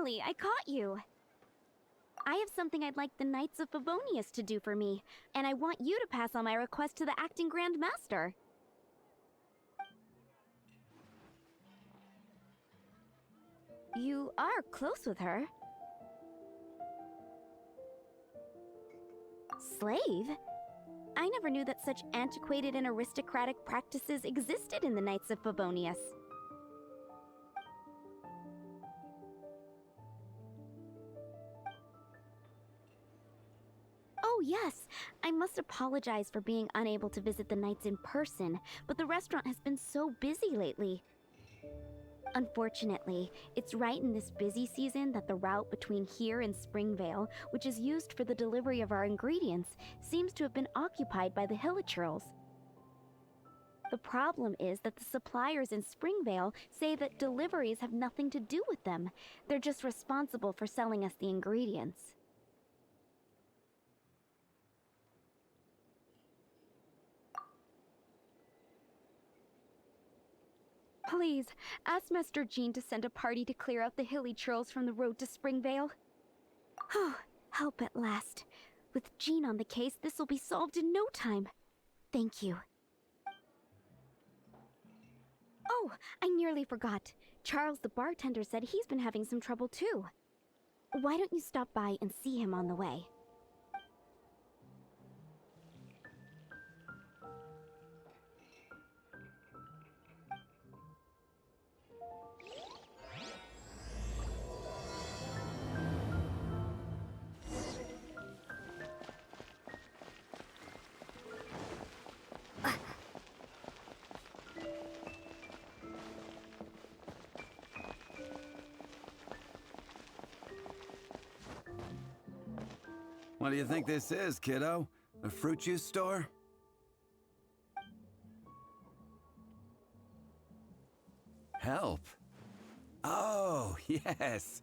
Finally, I caught you! I have something I'd like the Knights of Favonius to do for me, and I want you to pass on my request to the acting Grand Master. You are close with her. Slave? I never knew that such antiquated and aristocratic practices existed in the Knights of Favonius. Oh yes, I must apologize for being unable to visit the Knights in person, but the restaurant has been so busy lately. Unfortunately, it's right in this busy season that the route between here and Springvale, which is used for the delivery of our ingredients, seems to have been occupied by the Hilichurls. The problem is that the suppliers in Springvale say that deliveries have nothing to do with them. They're just responsible for selling us the ingredients. Please, ask Master Jean to send a party to clear out the Hilichurls from the road to Springvale. Oh, help at last. With Jean on the case, this will be solved in no time. Thank you. Oh, I nearly forgot. Charles the bartender said he's been having some trouble too. Why don't you stop by and see him on the way? What do you think this is, kiddo? A fruit juice store? Help? Oh, yes.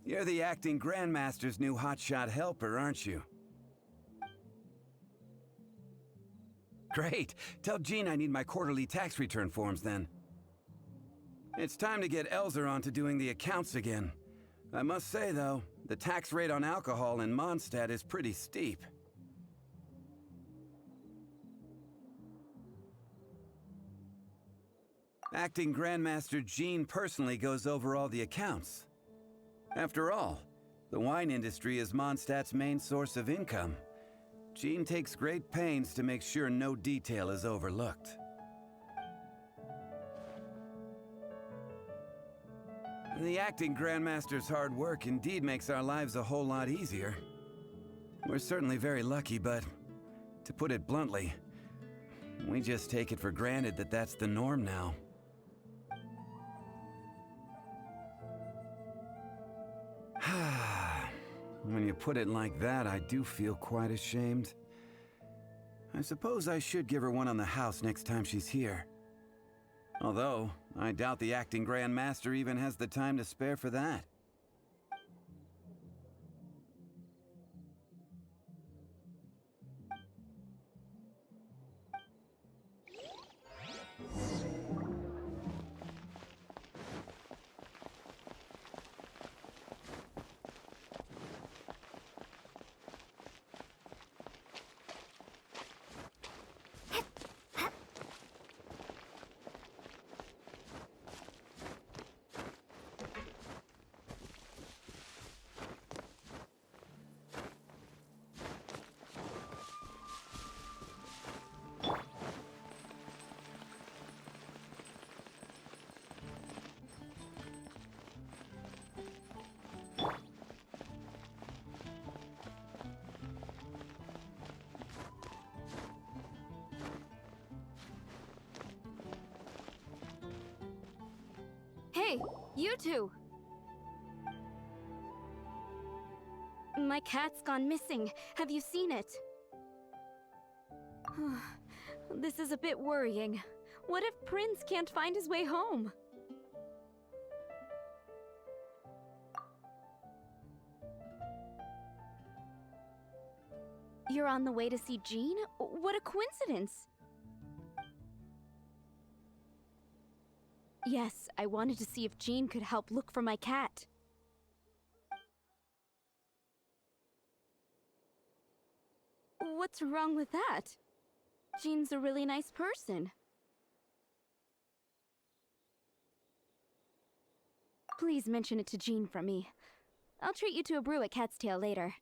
You're the acting Grandmaster's new hotshot helper, aren't you? Great. Tell Jean I need my quarterly tax return forms then. It's time to get Elzer on to doing the accounts again. I must say, though, the tax rate on alcohol in Mondstadt is pretty steep. Acting Grandmaster Jean personally goes over all the accounts. After all, the wine industry is Mondstadt's main source of income. Jean takes great pains to make sure no detail is overlooked. The acting Grandmaster's hard work indeed makes our lives a whole lot easier. We're certainly very lucky, but to put it bluntly, we just take it for granted that that's the norm now. When you put it like that, I do feel quite ashamed. I suppose I should give her one on the house next time she's here. Although, I doubt the acting Grandmaster even has the time to spare for that. Hey, you two! My cat's gone missing. Have you seen it? This is a bit worrying. What if Prince can't find his way home? You're on the way to see Jean? What a coincidence! Yes, I wanted to see if Jean could help look for my cat. What's wrong with that? Jean's a really nice person. Please mention it to Jean from me. I'll treat you to a brew at Cat's Tail later.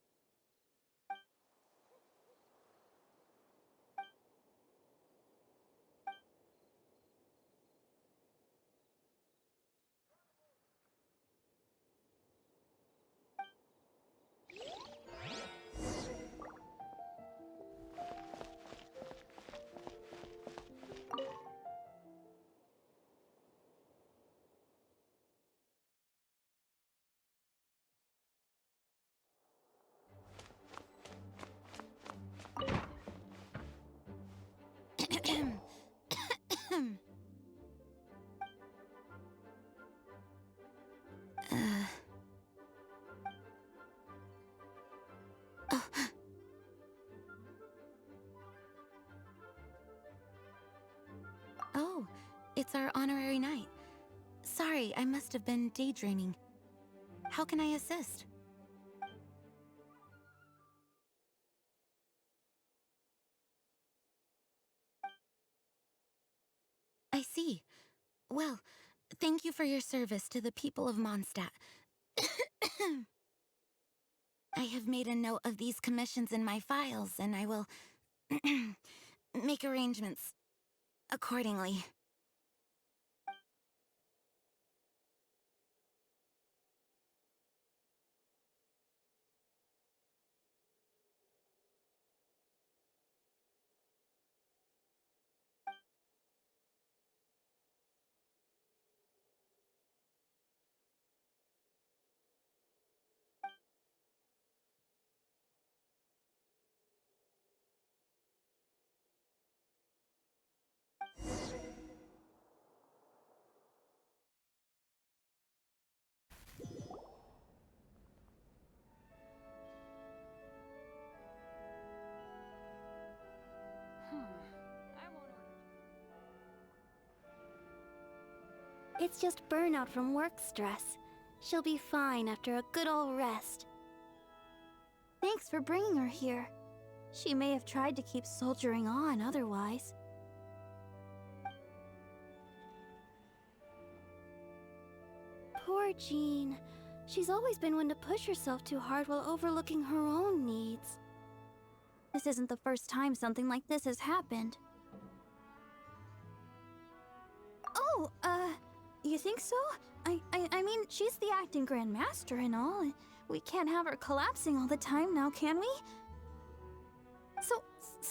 Oh, it's our honorary knight. Sorry, I must have been daydreaming. How can I assist? I see. Well, thank you for your service to the people of Mondstadt. I have made a note of these commissions in my files, and I will make arrangements accordingly. It's just burnout from work stress. She'll be fine after a good old rest. Thanks for bringing her here. She may have tried to keep soldiering on otherwise. Poor Jean. She's always been one to push herself too hard while overlooking her own needs. This isn't the first time something like this has happened. Oh, you think so? I mean, she's the acting Grand Master and all. We can't have her collapsing all the time now, can we? So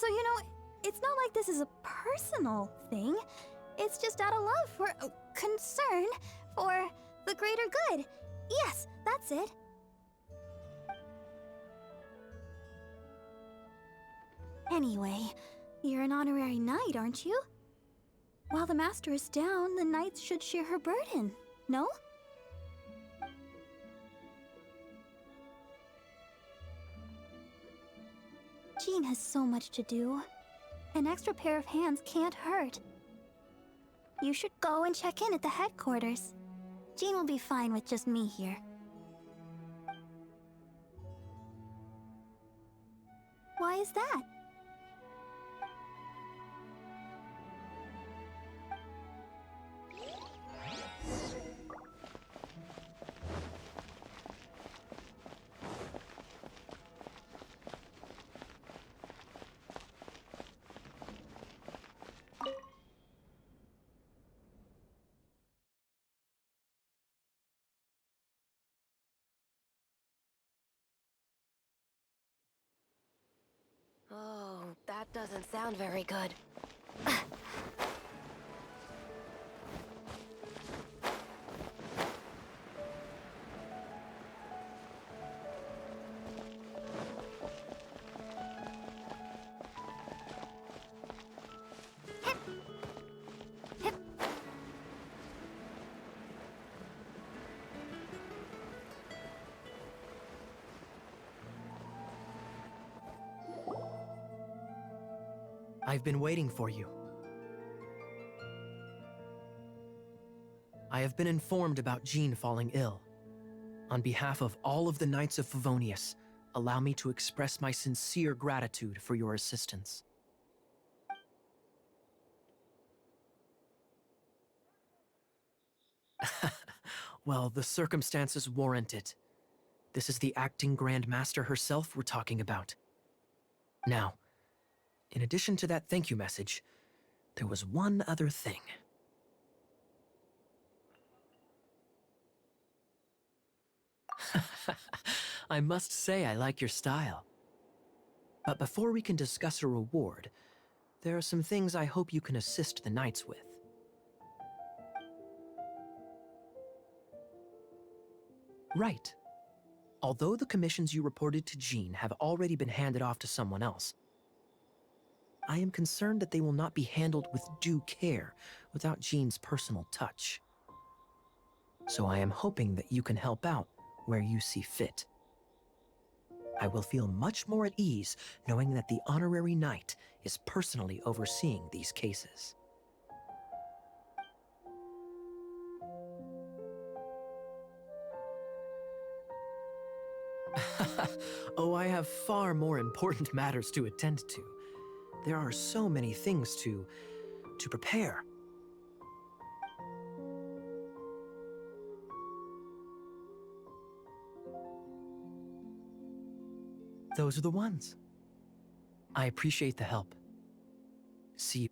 you know, it's not like this is a personal thing. It's just out of love for, concern for the greater good. Yes, that's it. Anyway, you're an honorary knight, aren't you? While the master is down, the knights should share her burden, no? Jean has so much to do. An extra pair of hands can't hurt. You should go and check in at the headquarters. Jean will be fine with just me here. Why is that? Oh, that doesn't sound very good. I've been waiting for you. I have been informed about Jean falling ill. On behalf of all of the Knights of Favonius, allow me to express my sincere gratitude for your assistance. Well, the circumstances warrant it. This is the acting Grand Master herself we're talking about. Now, in addition to that thank you message, there was one other thing. I must say I like your style. But before we can discuss a reward, there are some things I hope you can assist the knights with. Right. Although the commissions you reported to Jean have already been handed off to someone else, I am concerned that they will not be handled with due care without Jean's personal touch. So I am hoping that you can help out where you see fit. I will feel much more at ease knowing that the honorary knight is personally overseeing these cases. Oh, I have far more important matters to attend to. There are so many things to prepare. Those are the ones. I appreciate the help. See you.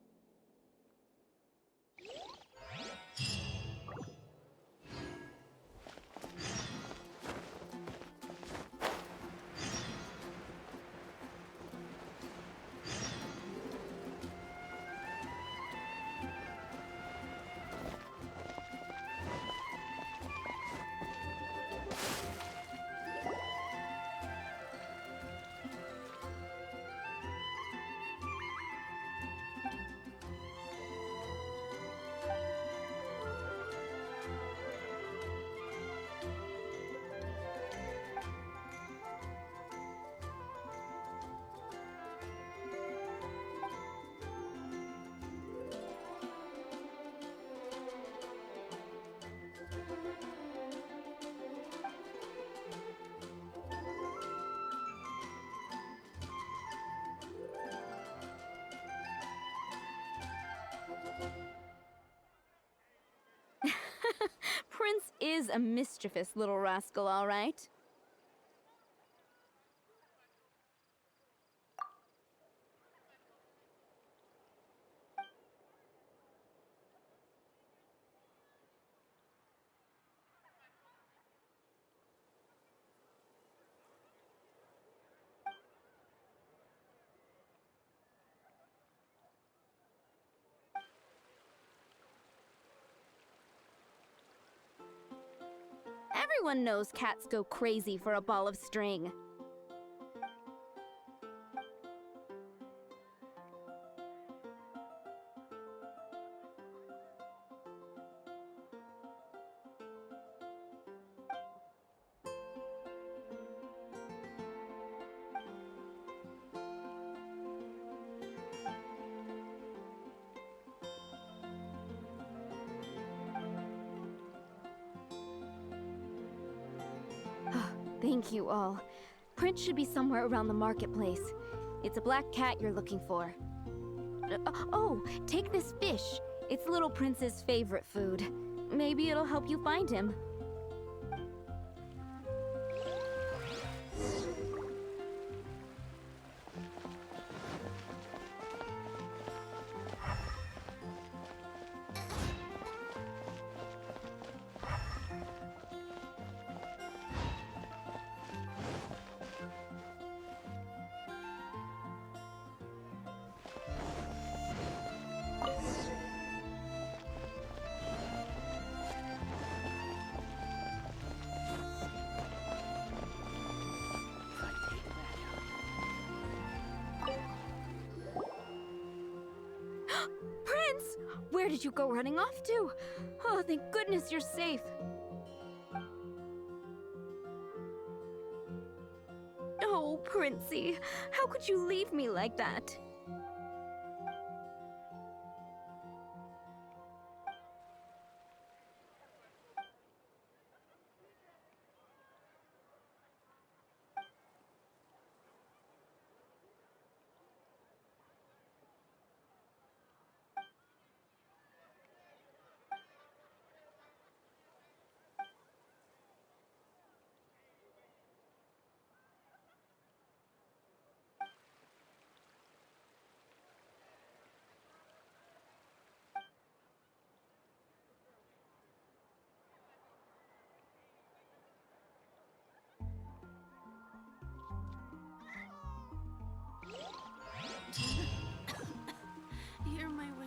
Prince is a mischievous little rascal, all right. Everyone knows cats go crazy for a ball of string. Thank you all. Prince should be somewhere around the marketplace. It's a black cat you're looking for. Oh, take this fish. It's Little Prince's favorite food. Maybe it'll help you find him. Prince! Where did you go running off to? Oh, thank goodness you're safe. Oh, Princey, how could you leave me like that?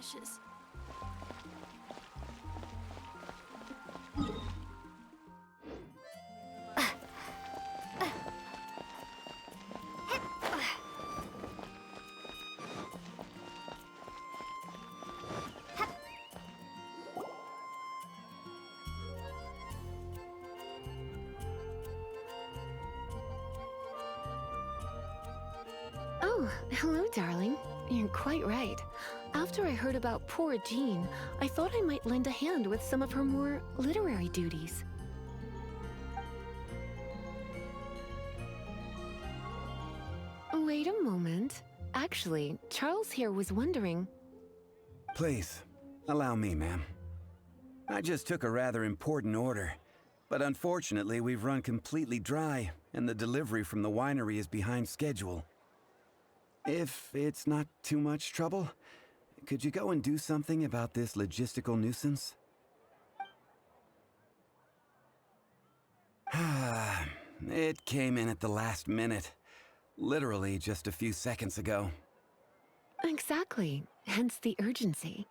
precious. Oh, hello, darling. You're quite right. After I heard about poor Jean, I thought I might lend a hand with some of her more literary duties. Wait a moment. Actually, Charles here was wondering... Please, allow me, ma'am. I just took a rather important order, but unfortunately we've run completely dry, and the delivery from the winery is behind schedule. If it's not too much trouble, could you go and do something about this logistical nuisance? It came in at the last minute. Literally just a few seconds ago. Exactly. Hence the urgency.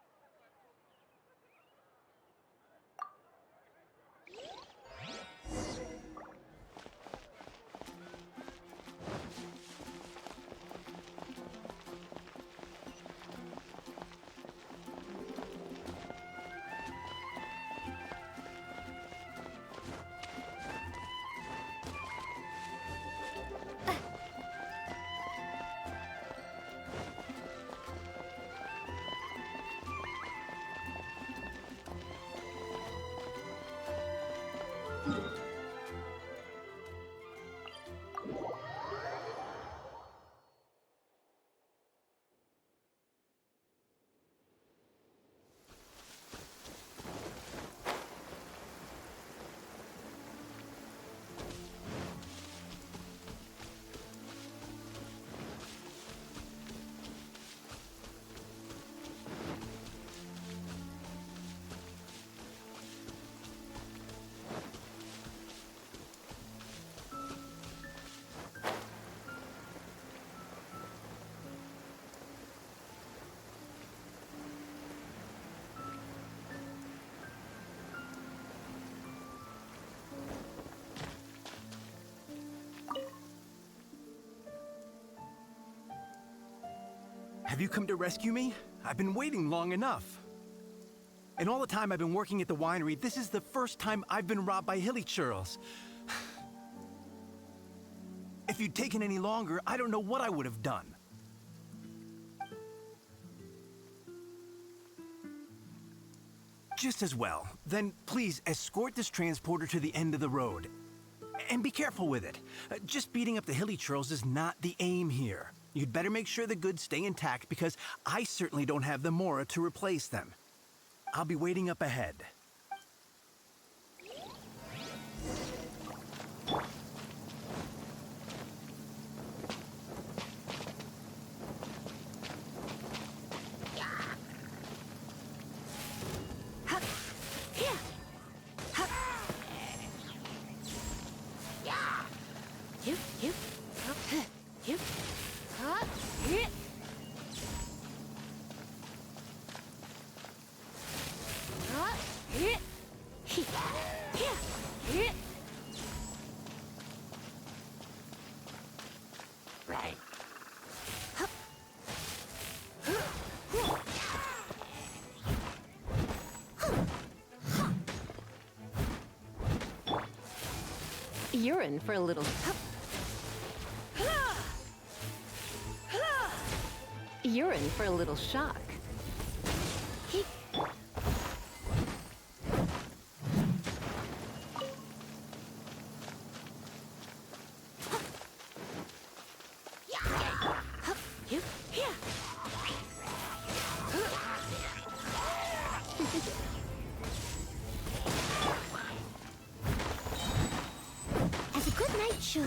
Have you come to rescue me? I've been waiting long enough. And all the time I've been working at the winery, this is the first time I've been robbed by hilly churls. If you'd taken any longer, I don't know what I would have done. Just as well. Then please escort this transporter to the end of the road. And be careful with it. Just beating up the hilly churls is not the aim here. You'd better make sure the goods stay intact because I certainly don't have the Mora to replace them. I'll be waiting up ahead. You're in for a little... You're in for a little shock. As a good knight should.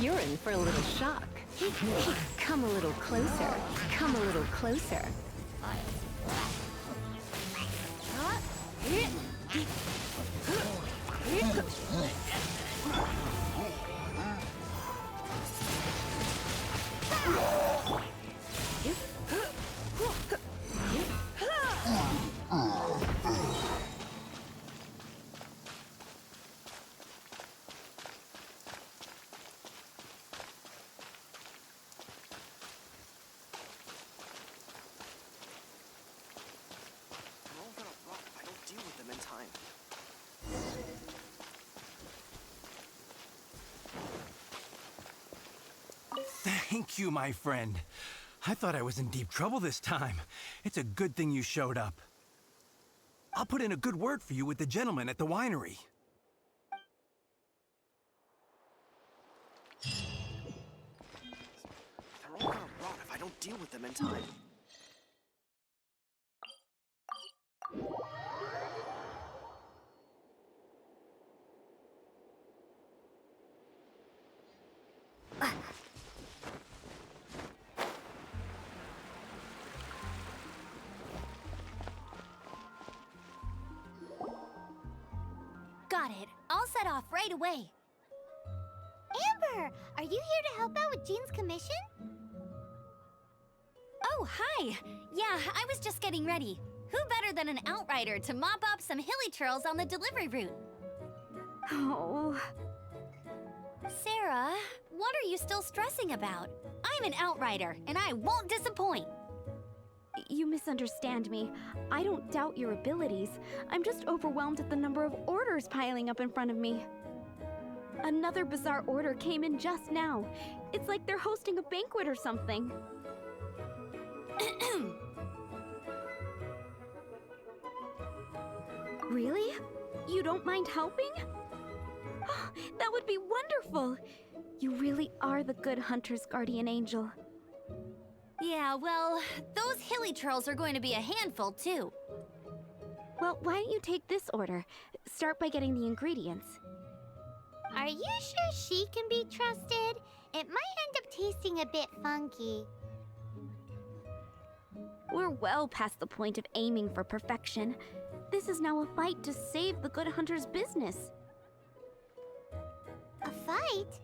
You're in for a little shock. Come a little closer. Come a little closer. Thank you, my friend. I thought I was in deep trouble this time. It's a good thing you showed up. I'll put in a good word for you with the gentleman at the winery. They're all gonna rot if I don't deal with them in time. Got it. I'll set off right away. Amber, are you here to help out with Jean's commission? Oh, hi. Yeah, I was just getting ready. Who better than an outrider to mop up some hilly trails on the delivery route? Oh. Sarah, what are you still stressing about? I'm an outrider, and I won't disappoint. You misunderstand me. I don't doubt your abilities. I'm just overwhelmed at the number of orders piling up in front of me. Another bizarre order came in just now. It's like they're hosting a banquet or something. Really? You don't mind helping? That would be wonderful! You really are the good hunter's guardian angel. Yeah, well, those hilly trolls are going to be a handful, too. Well, why don't you take this order? Start by getting the ingredients. Are you sure she can be trusted? It might end up tasting a bit funky. We're well past the point of aiming for perfection. This is now a fight to save the good hunter's business. A fight?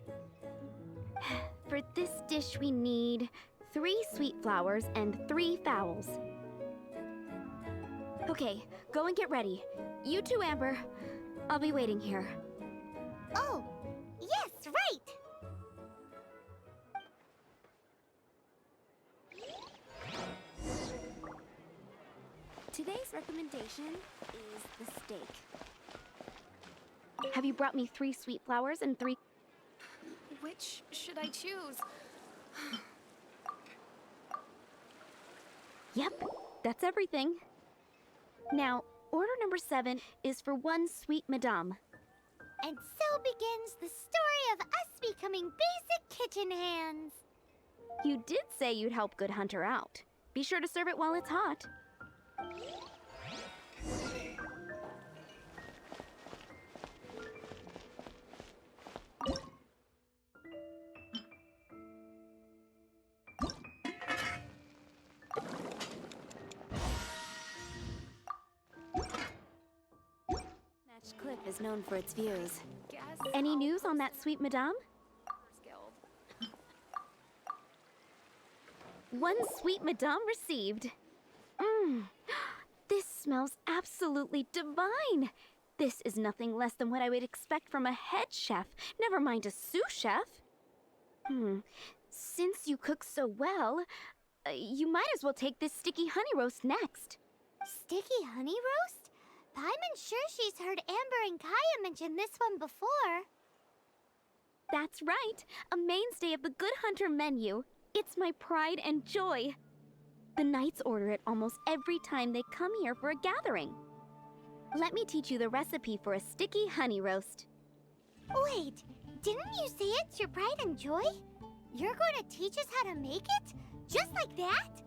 For this dish, we need 3 sweet flowers and 3 fowls. Okay, go and get ready. You too, Amber. I'll be waiting here. Oh, yes, right! Today's recommendation is the steak. Have you brought me 3 sweet flowers and 3... Which should I choose? Yep, that's everything. Now, order number 7 is for 1 sweet madame. And so begins the story of us becoming basic kitchen hands. You did say you'd help Good Hunter out. Be sure to serve it while it's hot. Cliff is known for its views. Any news on that sweet madame? 1 sweet madame received. This smells absolutely divine. This is nothing less than what I would expect from a head chef, never mind a sous chef. Since you cook so well, you might as well take this sticky honey roast next. Sticky honey roast? Paimon's sure she's heard Amber and Kaya mention this one before. That's right, a mainstay of the Good Hunter menu. It's my pride and joy. The knights order it almost every time they come here for a gathering. Let me teach you the recipe for a sticky honey roast. Wait, Didn't you say it's your pride and joy? You're going to teach us how to make it? Just like that?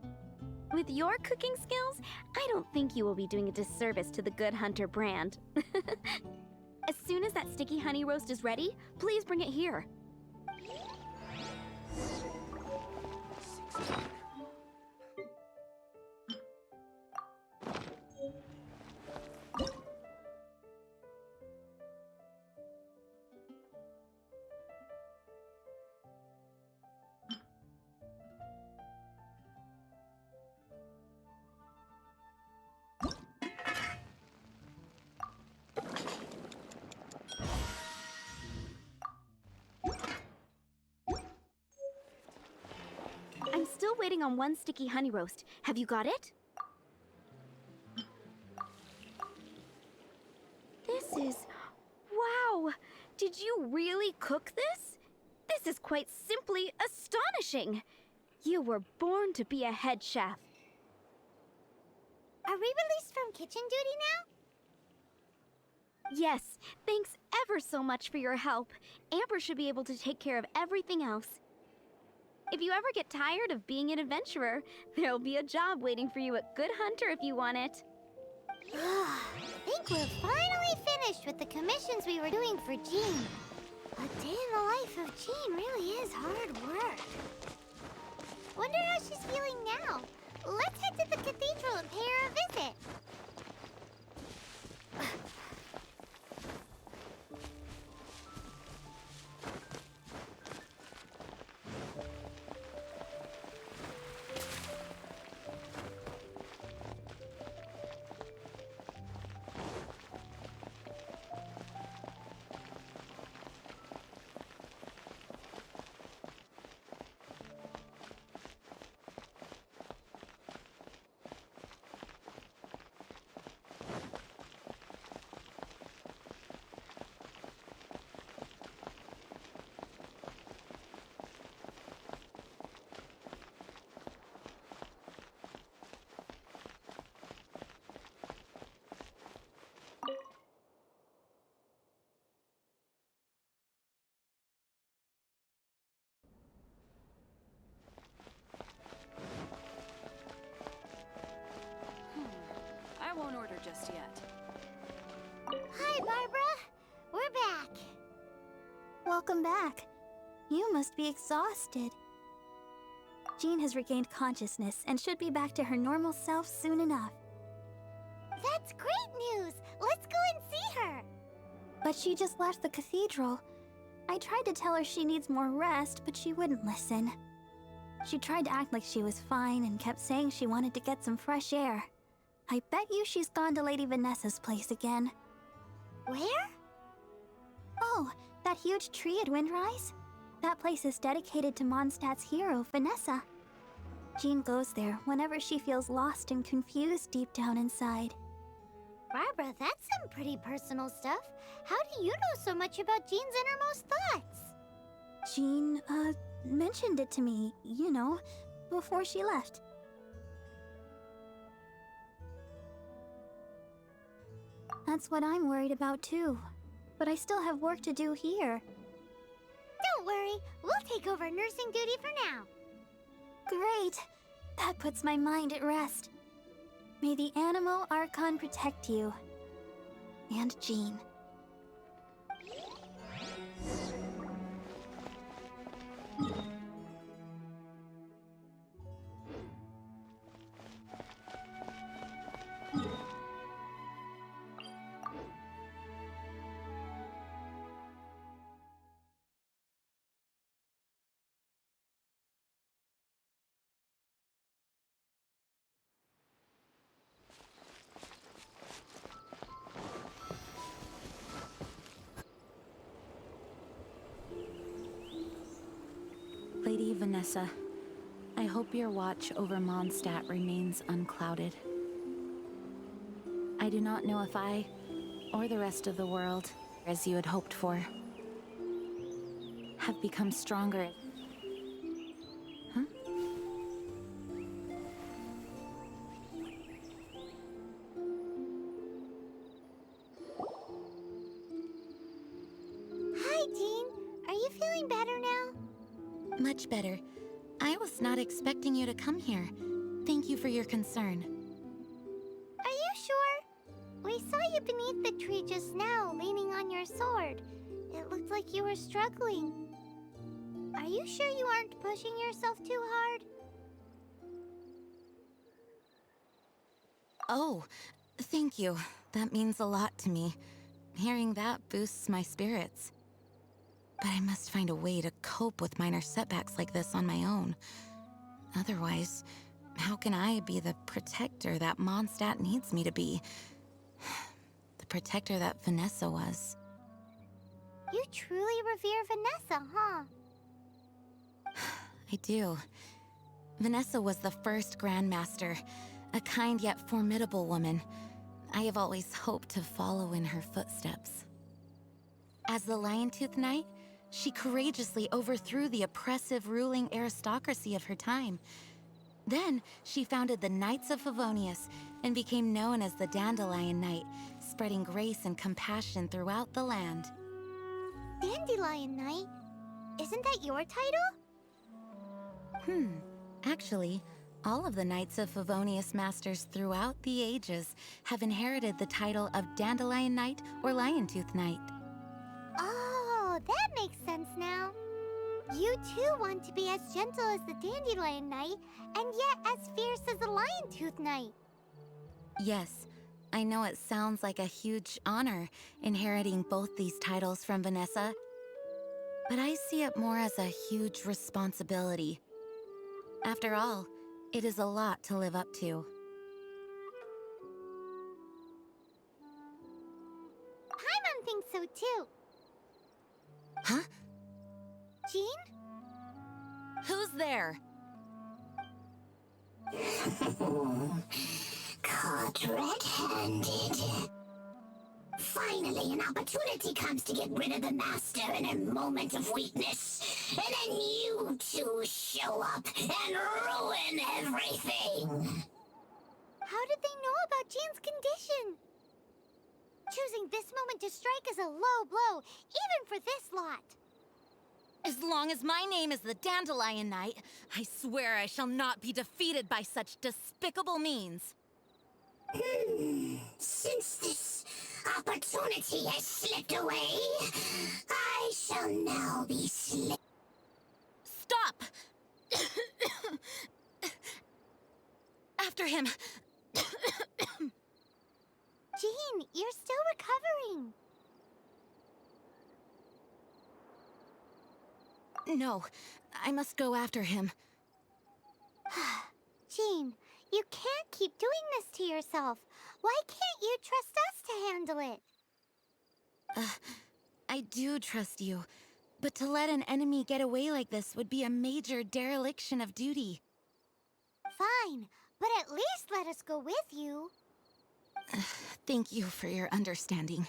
With your cooking skills, I don't think you will be doing a disservice to the Good Hunter brand. As soon as that sticky honey roast is ready, please bring it here. I'm still waiting on one sticky honey roast. Have you got it? This is... Wow! Did you really cook this? This is quite simply astonishing! You were born to be a head chef. Are we released from kitchen duty now? Yes, thanks ever so much for your help. Amber should be able to take care of everything else. If you ever get tired of being an adventurer, there'll be a job waiting for you at Good Hunter if you want it. I think we're finally finished with the commissions we were doing for Jean. A day in the life of Jean really is hard work. Wonder how she's feeling now. Let's head to the cathedral and pay her a visit. I won't order just yet. Hi, Barbara. We're back. Welcome back. You must be exhausted. Jean has regained consciousness and should be back to her normal self soon enough. That's great news. Let's go and see her. But she just left the cathedral. I tried to tell her she needs more rest, but she wouldn't listen. She tried to act like she was fine and kept saying she wanted to get some fresh air. I bet you she's gone to Lady Vanessa's place again. Where? Oh, that huge tree at Windrise? That place is dedicated to Mondstadt's hero, Vanessa. Jean goes there whenever she feels lost and confused deep down inside. Barbara, that's some pretty personal stuff. How do you know so much about Jean's innermost thoughts? Jean, mentioned it to me, you know, before she left. That's what I'm worried about too. But I still have work to do here. Don't worry, we'll take over nursing duty for now. Great! That puts my mind at rest. May the Animo Archon protect you. And Jean. Lady Vanessa, I hope your watch over Mondstadt remains unclouded. I do not know if I, or the rest of the world, as you had hoped for, have become stronger. Huh? Hi, Jean. Are feeling better now? Much better. I was not expecting you to come here. Thank you for your concern. Are you sure? We saw you beneath the tree just now, leaning on your sword. It looked like you were struggling. Are you sure you aren't pushing yourself too hard? Oh, thank you. That means a lot to me. Hearing that boosts my spirits. But I must find a way to cope with minor setbacks like this on my own. Otherwise, how can I be the protector that Mondstadt needs me to be? The protector that Vanessa was. You truly revere Vanessa, huh? I do. Vanessa was the first Grandmaster, a kind yet formidable woman. I have always hoped to follow in her footsteps. As the Lion-Tooth Knight, she courageously overthrew the oppressive ruling aristocracy of her time. Then, she founded the Knights of Favonius and became known as the Dandelion Knight, spreading grace and compassion throughout the land. Dandelion Knight? Isn't that your title? Actually, all of the Knights of Favonius Masters throughout the ages have inherited the title of Dandelion Knight or Lion-Tooth Knight. Oh, that makes sense now. You too want to be as gentle as the Dandelion Knight, and yet as fierce as the Lion-Tooth Knight. Yes, I know it sounds like a huge honor, inheriting both these titles from Vanessa, but I see it more as a huge responsibility. After all, it is a lot to live up to. Paimon thinks so too. Huh? Jean? Who's there? Caught red-handed. Finally, an opportunity comes to get rid of the Master in a moment of weakness. And then you two show up and ruin everything. How did they know about Jean's condition? Choosing this moment to strike is a low blow, even for this lot. As long as my name is the Dandelion Knight, I swear I shall not be defeated by such despicable means. Since this opportunity has slipped away, I shall now be Stop! After him! Jean, you're still recovering. No, I must go after him. Jean, you can't keep doing this to yourself. Why can't you trust us to handle it? I do trust you, but to let an enemy get away like this would be a major dereliction of duty. Fine, but at least let us go with you. Thank you for your understanding.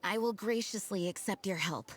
I will graciously accept your help.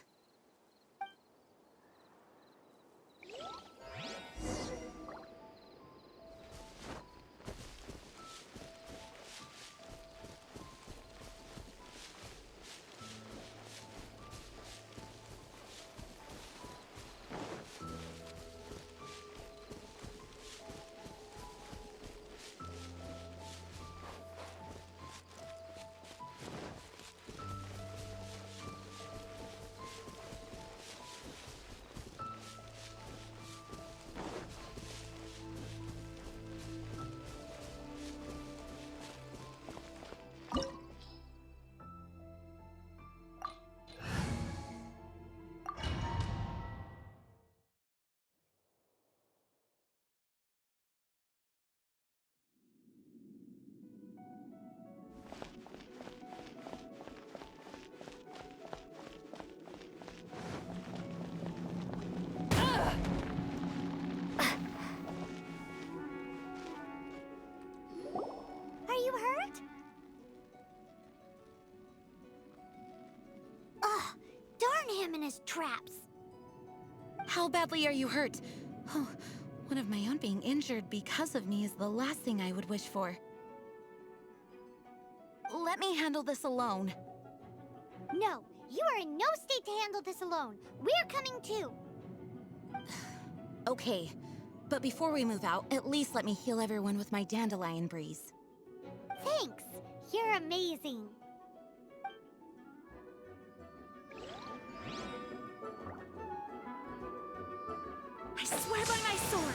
Are you hurt? Ugh, darn him and his traps. How badly are you hurt? Oh, one of my own being injured because of me is the last thing I would wish for. Let me handle this alone. No, you are in no state to handle this alone. We're coming too. Okay, but before we move out, at least let me heal everyone with my Dandelion Breeze. Thanks! You're amazing! I swear by my sword!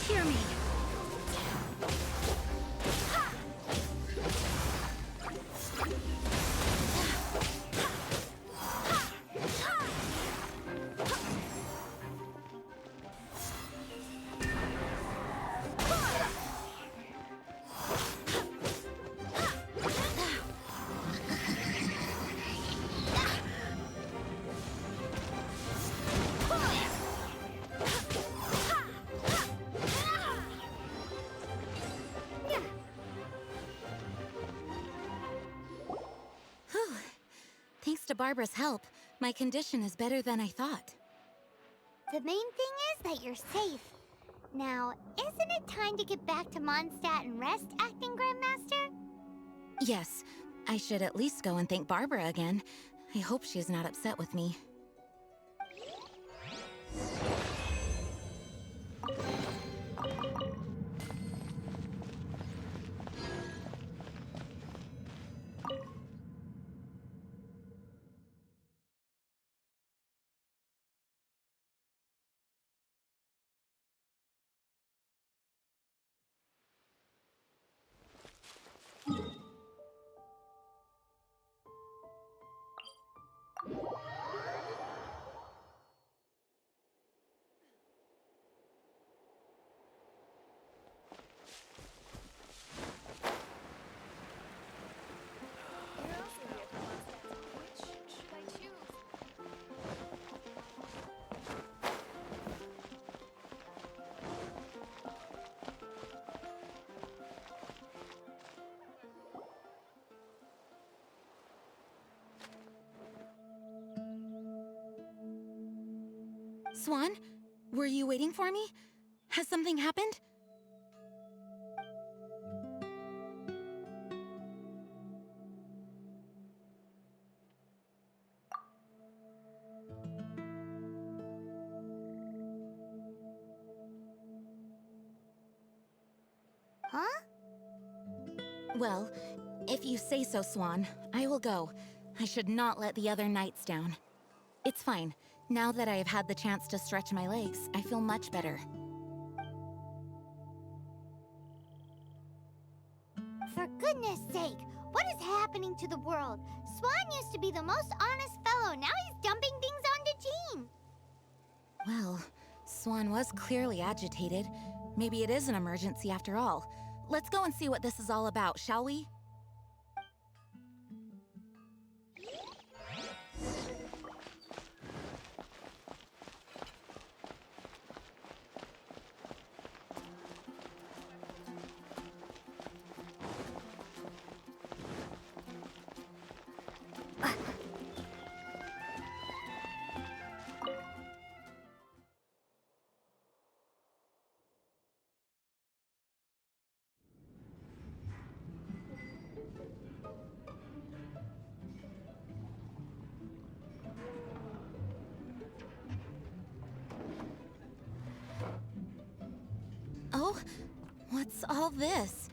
Hear me. Thanks to Barbara's help, my condition is better than I thought. The main thing is that you're safe. Now, isn't it time to get back to Mondstadt and rest, Acting Grandmaster? Yes, I should at least go and thank Barbara again. I hope she's not upset with me. Swan, were you waiting for me? Has something happened? Huh? Well, if you say so, Swan, I will go. I should not let the other knights down. It's fine. Now that I have had the chance to stretch my legs, I feel much better. For goodness sake, what is happening to the world? Swan used to be the most honest fellow, now he's dumping things onto Jean. Well, Swan was clearly agitated. Maybe it is an emergency after all. Let's go and see what this is all about, shall we? Oh, what's all this?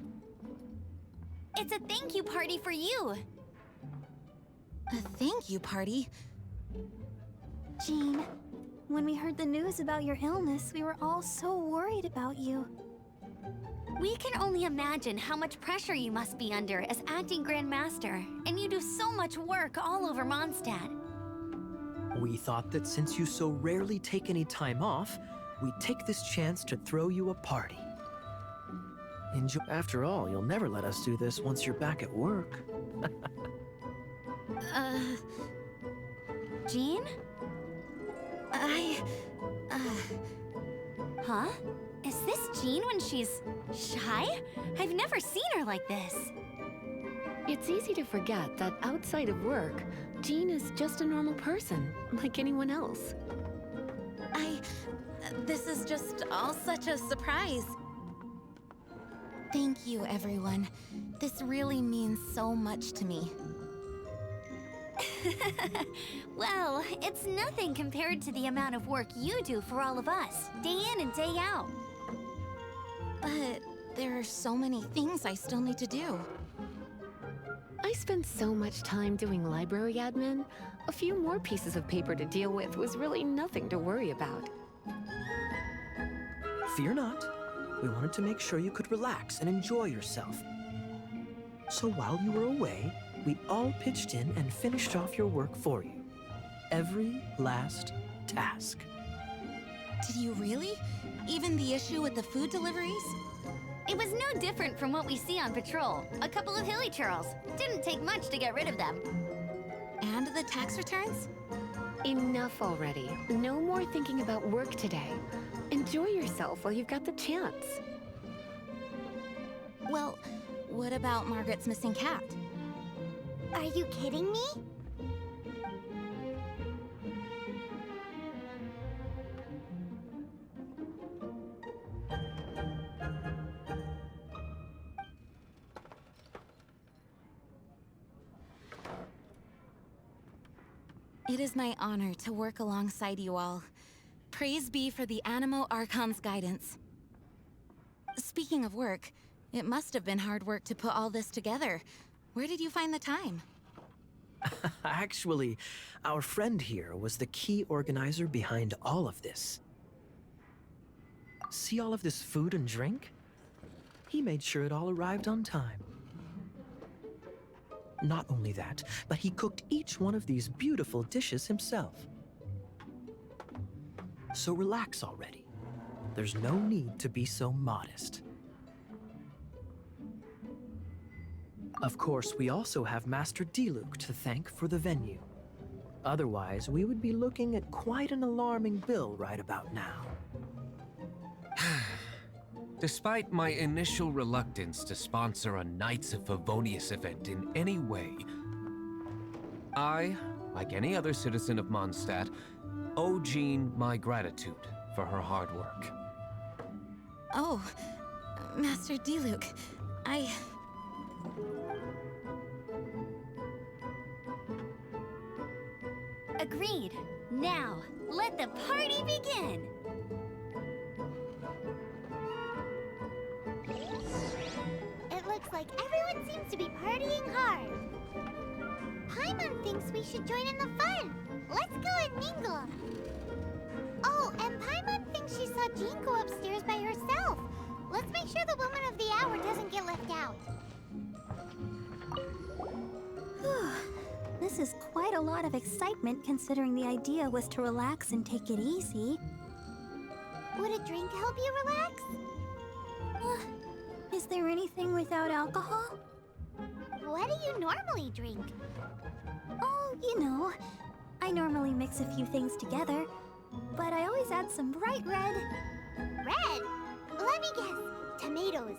It's a thank you party for you. A thank you party? Jean, when we heard the news about your illness, we were all so worried about you. We can only imagine how much pressure you must be under as acting Grandmaster, and you do so much work all over Mondstadt. We thought that since you so rarely take any time off, we'd take this chance to throw you a party. Enjoy. After all, you'll never let us do this once you're back at work. Jean? Huh? Is this Jean when she's shy? I've never seen her like this. It's easy to forget that outside of work, Jean is just a normal person, like anyone else. This is just all such a surprise. Thank you, everyone. This really means so much to me. Well, it's nothing compared to the amount of work you do for all of us, day in and day out. But there are so many things I still need to do. I spent so much time doing library admin. A few more pieces of paper to deal with was really nothing to worry about. Fear not. We wanted to make sure you could relax and enjoy yourself. So while you were away, we all pitched in and finished off your work for you. Every last task. Did you really? Even the issue with the food deliveries? It was no different from what we see on patrol. A couple of hilly churls. Didn't take much to get rid of them. And the tax returns? Enough already. No more thinking about work today. Enjoy yourself while you've got the chance. Well, what about Margaret's missing cat? Are you kidding me? It is my honor to work alongside you all. Praise be for the Animo Archon's guidance. Speaking of work, it must have been hard work to put all this together. Where did you find the time? Actually, our friend here was the key organizer behind all of this. See all of this food and drink? He made sure it all arrived on time. Not only that, but he cooked each one of these beautiful dishes himself. So relax already. There's no need to be so modest. Of course, we also have Master Diluc to thank for the venue. Otherwise, we would be looking at quite an alarming bill right about now. Despite my initial reluctance to sponsor a Knights of Favonius event in any way, I, like any other citizen of Mondstadt, owe Jean my gratitude for her hard work. Oh, Master Diluc, Agreed. Now, let the party begin! It looks like everyone seems to be partying hard. Paimon thinks we should join in the fun. Let's go and mingle. Oh, and Paimon thinks she saw Jean go upstairs by herself. Let's make sure the woman of the hour doesn't get left out. This is quite a lot of excitement considering the idea was to relax and take it easy. Would a drink help you relax? Is there anything without alcohol? What do you normally drink? Oh, you know, I normally mix a few things together, but I always add some bright red. Red? Let me guess. Tomatoes.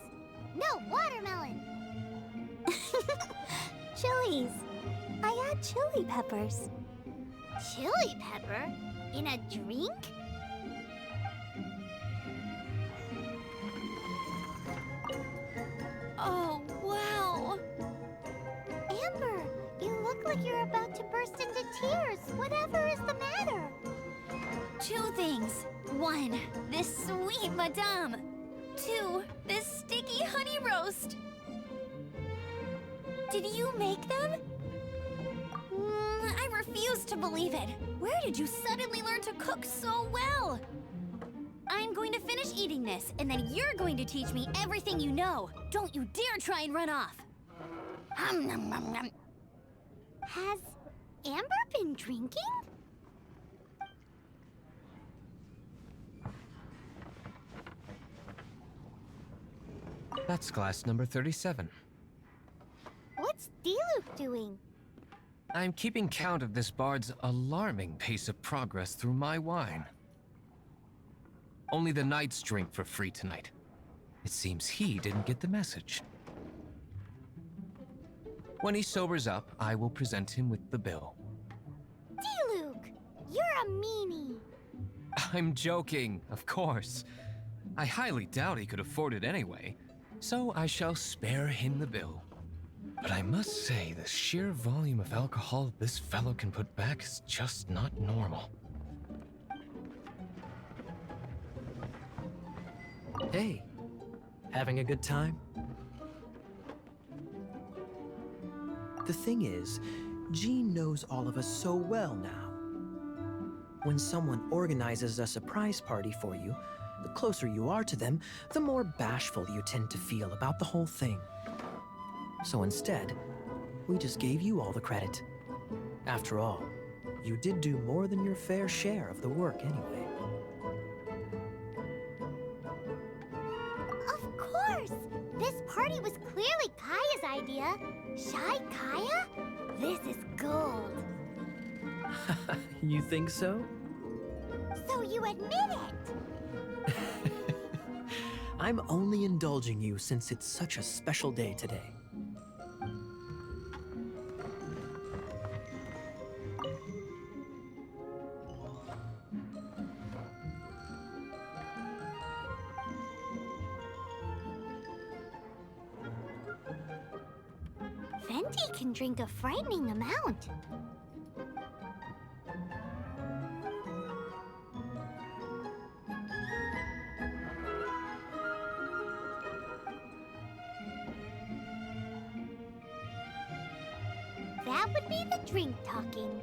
No, watermelon. Chilies. I add chili peppers. Chili pepper? In a drink? Oh, wow! Amber, you look like you're about to burst into tears. Whatever is the matter? Two things. One, this sweet madame. Two, this sticky honey roast. Did you make them? I refuse to believe it. Where did you suddenly learn to cook so well? I'm going to finish eating this, and then you're going to teach me everything you know. Don't you dare try and run off. Has Amber been drinking? That's glass number 37. What's Diluc doing? I'm keeping count of this bard's alarming pace of progress through my wine. Only the knights drink for free tonight. It seems he didn't get the message. When he sobers up, I will present him with the bill. Diluc, you're a meanie. I'm joking, of course. I highly doubt he could afford it anyway, so I shall spare him the bill. But I must say, the sheer volume of alcohol this fellow can put back is just not normal. Hey, having a good time? The thing is, Jean knows all of us so well now. When someone organizes a surprise party for you, the closer you are to them, the more bashful you tend to feel about the whole thing. So instead, we just gave you all the credit. After all, you did do more than your fair share of the work anyway. Of course! This party was clearly Kaya's idea. Shy Kaya? This is gold. You think so? So you admit it? I'm only indulging you since it's such a special day today. Venti can drink a frightening amount. That would be the drink talking.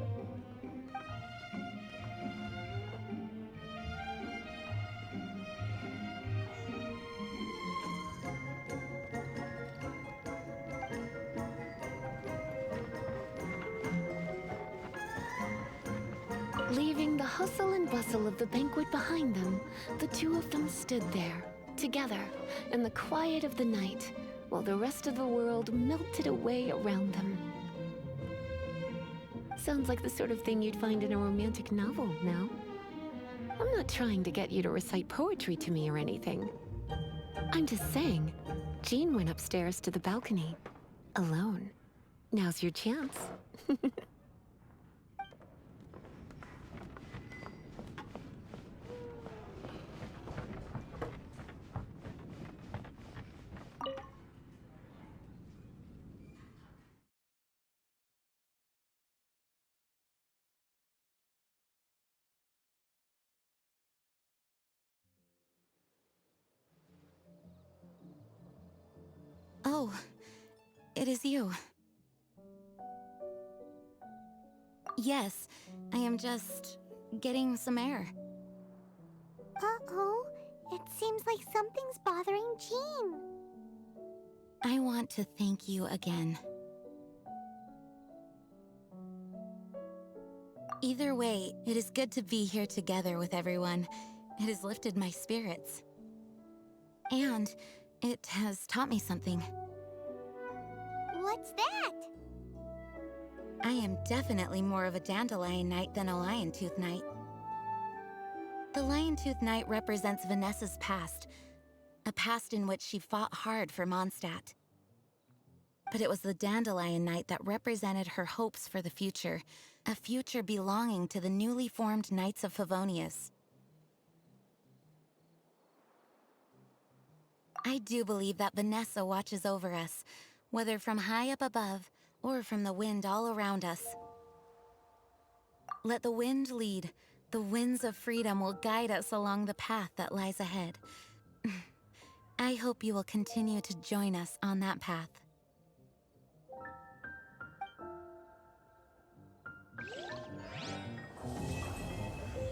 Leaving the hustle and bustle of the banquet behind them, the two of them stood there, together, in the quiet of the night, while the rest of the world melted away around them. Sounds like the sort of thing you'd find in a romantic novel, no? I'm not trying to get you to recite poetry to me or anything. I'm just saying, Jean went upstairs to the balcony, alone. Now's your chance. Oh, it is you. Yes, I am just getting some air. Uh-oh. It seems like something's bothering Jean. I want to thank you again. Either way, it is good to be here together with everyone. It has lifted my spirits. And it has taught me something. What's that? I am definitely more of a Dandelion Knight than a Lion-Tooth Knight. The Lion-Tooth Knight represents Vanessa's past, a past in which she fought hard for Mondstadt. But it was the Dandelion Knight that represented her hopes for the future, a future belonging to the newly formed Knights of Favonius. I do believe that Vanessa watches over us, whether from high up above or from the wind all around us. Let the wind lead. The winds of freedom will guide us along the path that lies ahead. I hope you will continue to join us on that path.